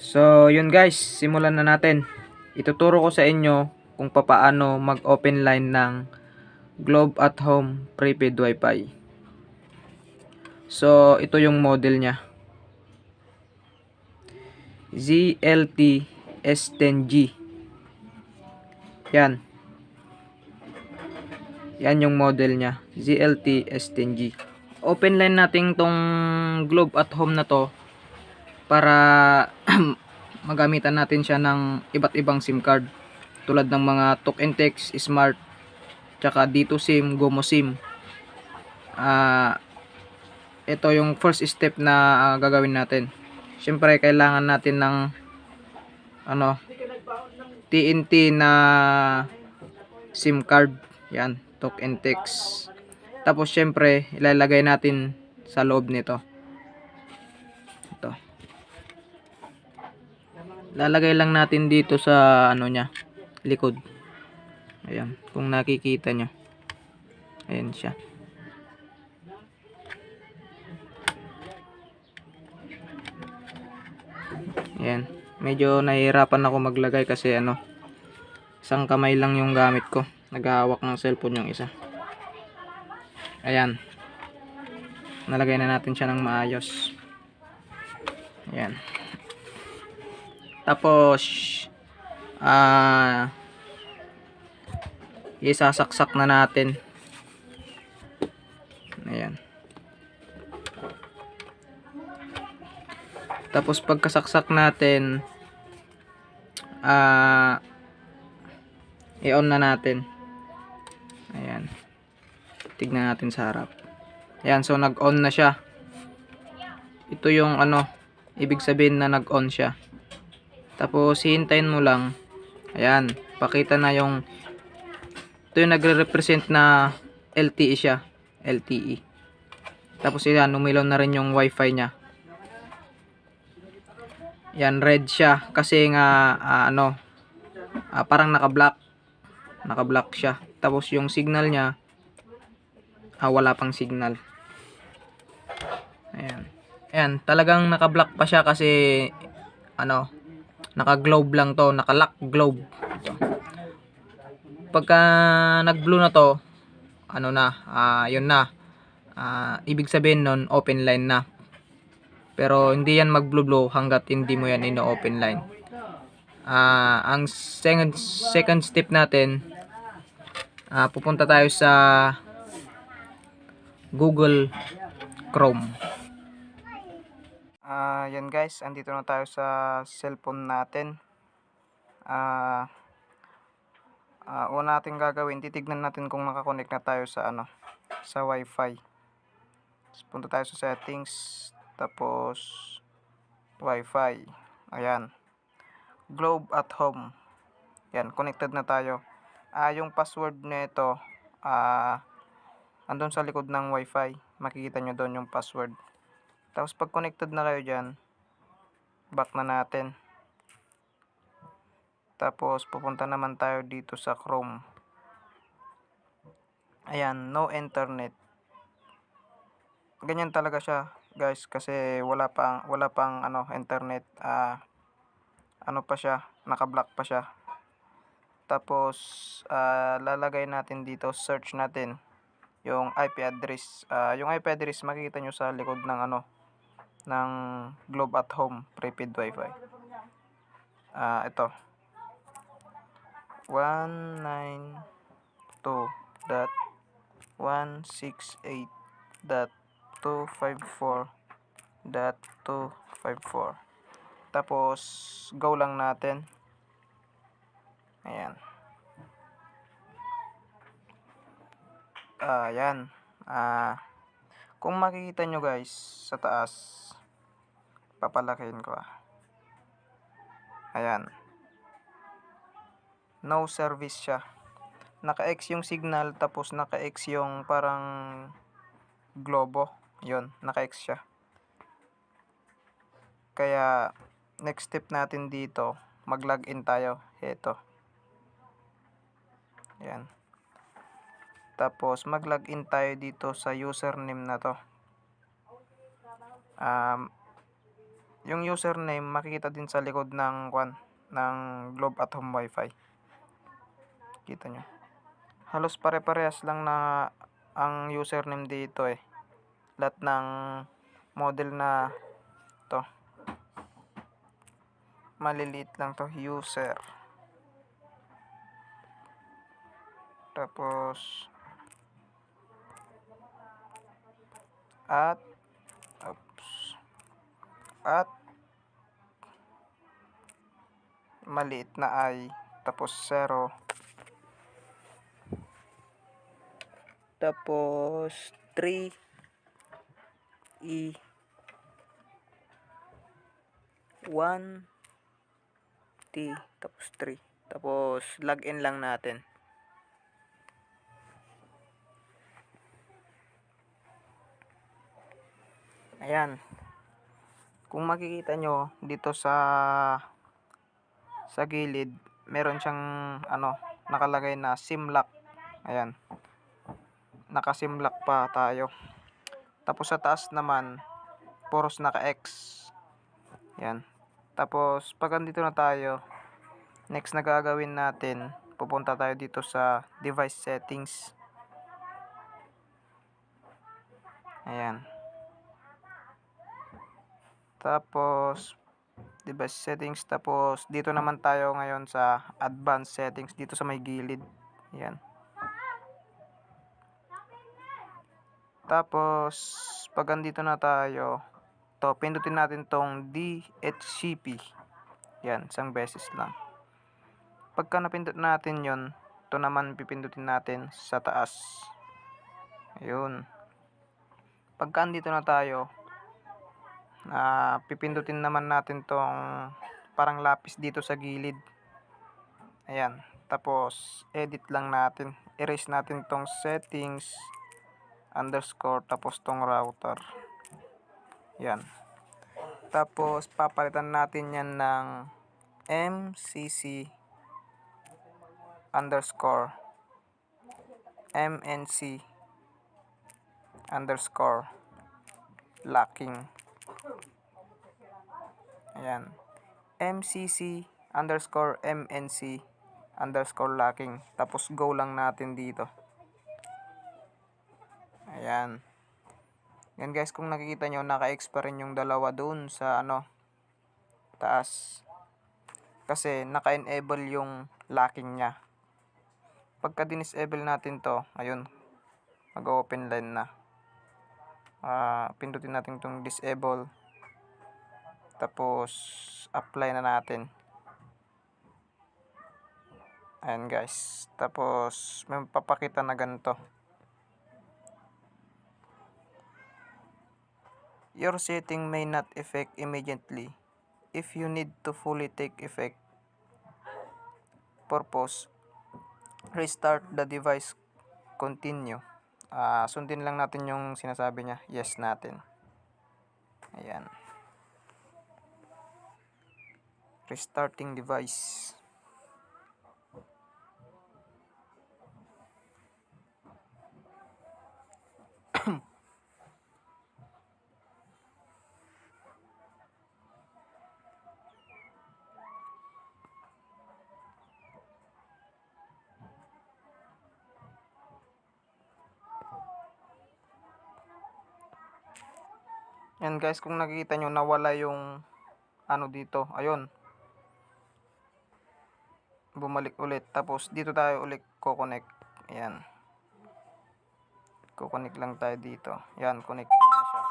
So, yun guys, simulan na natin. Ituturo ko sa inyo kung papaano mag-open line ng Globe at Home prepaid Wi-Fi. So, ito yung model niya. ZLT S10G. Yan. Yan yung model niya. ZLT S10G. Open line natin tong Globe at Home na to para magamitan natin siya ng iba't ibang SIM card tulad ng mga Talk and Text, Smart, tsaka Dito SIM, Gomo SIM. Ito yung first step na gagawin natin. Siyempre kailangan natin ng TNT na SIM card. Yan, Talk and Text. Tapos siyempre ilalagay natin sa loob nito. Ito. Lalagay lang natin dito sa niya, likod. Ayan, kung nakikita nyo. Ayan siya. Ayan. Medyo nahihirapan ako maglagay kasi isang kamay lang yung gamit ko. Naghahawak ng cellphone yung isa. Ayan. Nalagay na natin siya ng maayos. Ayan. Tapos isasaksak na natin. Ayan. Tapos pagkasaksak natin, i-on na natin. Ayan. Tignan natin sa harap. Ayan, so nag-on na siya. Ito yung ibig sabihin na nag-on siya. Tapos hihintayin mo lang. Ayan, pakita na yung ito yung nagre-represent na LTE siya. LTE. Tapos yan, umilaw na rin yung wifi niya. Yan, red siya kasi nga parang naka-block siya. Tapos yung signal niya wala pang signal. Ayan. Ayan, talagang naka-block pa siya kasi naka-globe lang to, naka-lock globe. Ito. Pagka nag-blue na to, yun na. Ibig sabihin nun, open line na. Pero hindi yan mag-blue hanggat hindi mo yan ino-open line. Ang second step natin, pupunta tayo sa Google Chrome. Yan guys, andito na tayo sa cellphone natin. Una natin gagawin, titignan natin kung nakakonect na tayo sa sa Wi-Fi. Punta tayo sa settings, tapos Wi-Fi. Ayan. Globe at Home. Yan, connected na tayo. Yung password nito andun sa likod ng Wi-Fi. Makikita nyo doon yung password. Tapos pag connected na kayo dyan, back na natin. Tapos pupunta naman tayo dito sa Chrome. Ayan, no internet. Ganyan talaga siya, guys, kasi wala pang internet. Pa siya, naka-block pa siya. Tapos lalagay natin dito, search natin yung IP address. Yung IP address makikita nyo sa likod ng ng Globe at Home prepaid Wi-Fi. Ito 192.168.254.254. Tapos go lang natin. Ayan. Ayan. Kung makikita nyo guys sa taas, papalakihin ko. Ayan. No service siya. Naka-X yung signal, tapos naka-X yung parang globo. Yun, naka-X siya. Kaya next step natin dito, mag-login tayo. Ito. Ayan. Tapos mag-login tayo dito sa username na to. Yung username makikita din sa likod ng ng Globe at Home Wi-Fi. Kita nyo. Halos pare-parehas lang na ang username dito eh. Lahat ng model na to. Maliliit lang to, user. Tapos at maliit na I, tapos 0, tapos 3 E 1 T, tapos 3, tapos login lang natin. Ayan, kung makikita nyo dito sa gilid, meron siyang nakalagay na SIM lock. Ayan, naka SIM lock pa tayo. Tapos sa taas naman puros naka X. Ayan, tapos pag andito na tayo, next na gagawin natin, pupunta tayo dito sa device settings. Ayan, tapos device settings, tapos dito naman tayo ngayon sa advanced settings, dito sa may gilid. Ayan, tapos pag andito na tayo, to pindutin natin tong DHCP. Yan, isang beses lang. Pagka napindot natin yon, to naman pipindutin natin sa taas. Ayun, pagka andito na tayo, pipindutin naman natin tong parang lapis dito sa gilid. Ayan, tapos edit lang natin, erase natin tong settings underscore, tapos tong router. Yan, tapos papalitan natin yan ng MCC underscore MNC underscore locking. Ayan, MCC underscore MNC underscore locking, tapos go lang natin dito. Ayan, yan guys, kung nakikita nyo, naka-expire rin yung dalawa dun sa taas, kasi naka-enable yung locking nya. Pagka dinisable natin to, ayun, mag-open line na. Pindutin natin itong disable, tapos apply na natin. Ayan guys, tapos may papakita na ganito: your setting may not effect immediately. If you need to fully take effect purpose, restart the device, continue. Sundin lang natin yung sinasabi niya, yes natin. Ayan, restarting device. Yan guys, kung nakikita nyo, nawala yung dito. Ayun, bumalik ulit. Tapos dito tayo ulit ko-connect. Ayan, ko-connect lang tayo dito. Yan, connected na siya.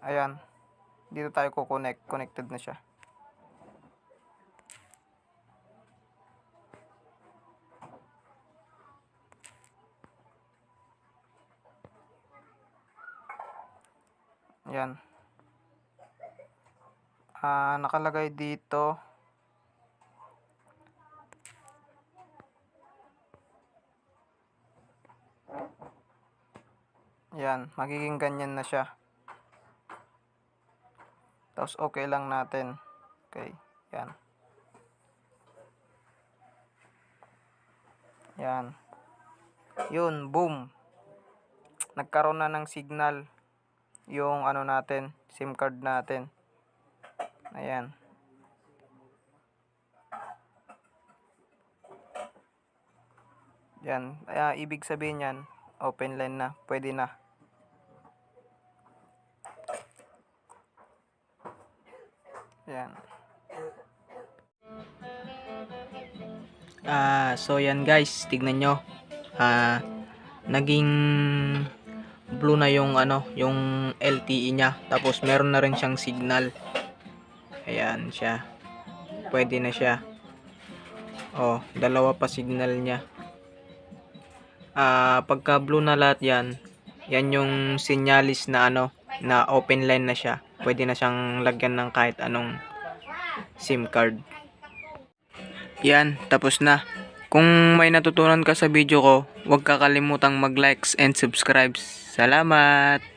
Ayan, dito tayo ko-connect. Connected na siya. Ayan, nakalagay dito, yan, magiging ganyan na siya. Tapos okay lang natin. Okay, yan. Yan, yun, boom. nagkaroon na ng signal yung ano natin, SIM card natin. Ayan. Yan. Ibig sabihin yan, open line na. Pwede na. Yan. So yan guys, tignan nyo. Naging blue na yung ano, yung LTE niya. Tapos meron na rin siyang signal. Ayan siya. Pwede na siya. Oh, dalawa pa signal niya. Pagka blue na lahat yan, yan yung sinyalis na ano, na open line na siya. Pwede na siyang lagyan ng kahit anong SIM card. Yan, tapos na. Kung may natutunan ka sa video ko, huwag kakalimutang mag-likes and subscribe. Salamat!